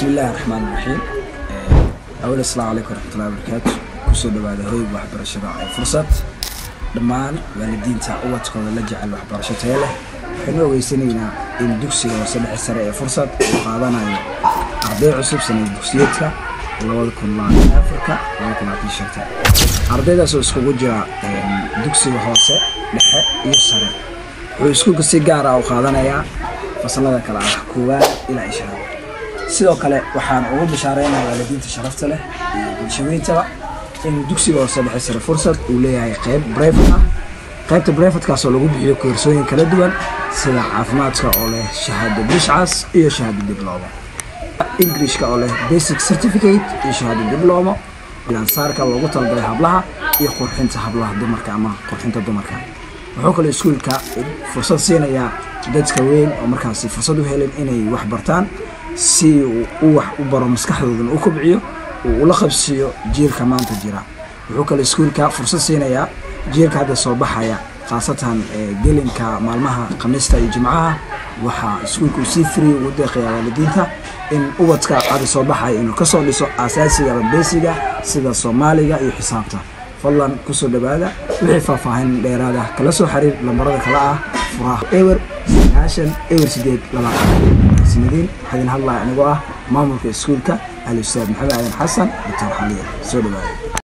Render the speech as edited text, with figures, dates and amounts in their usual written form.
بسم الله الرحمن الرحيم. أول السلام عليكم ورحمة الله وبركاته. كسر بعد هوي وحبرشة فرصة دمان والدين تعود كذا لجع الوحبرشة هلا حلو ويسنينا إن دوكسي وسبع السريع فرصة وقابنا أربع عصب سنة دوكسيتها والله ذكر الله أفريقيا ولكن عطي الشرطة أربع ده سوسكو وجرا دوكسي وحاسة لحق يسرع ويسكو كسيجارة وقابنا يا فصلنا ذاك الحكومة إلى إشارة sidoo kale waxaan ugu bishaareynaa waalidiinta sharafta leh iyo bulshooyinka in dugsiga hoose dhexe fursad uu leeyahay qayb private ah qaybta private kaas oo lagu bixiyo koorsooyin kala duwan sida caafimaadka oo leh shahaado bishcas iyo shahaado diploma Englishka oo leh basic certificate iyo shahaado diploma lansaarka loogu talagalay hablaha iyo qurxinta hablaha dumarka ama qurxinta dumarka wuxuu kale iskuulka fursad siinaya dadka weyn oo markaas fursad u heleen inay wax bartaan si uu wax u baro maskaxdooda uu kubciyo uu la qabsiyo jiilka maanta jira wuxuu kale iskuulka fursad siinaya jiilka hadda soo baxaya khaasatan gelinka maalmaha khamiista iyo jimcaha waxa iskuulku si free u deeqaya waalidiinta in ubadka hadda soo baxay inuu ka soo dhiso asaasiga basiga sida Soomaaliga iyo xisaabta fadlan ku soo dhawaada wixii faahfaahin dheeraad ah kala soo xiriir lambarada kala ah furaha ewer sideed laba سندين حين هلا نقوله مامور في السكول كا الأستاذ محمد حسن بالترحيل سولف.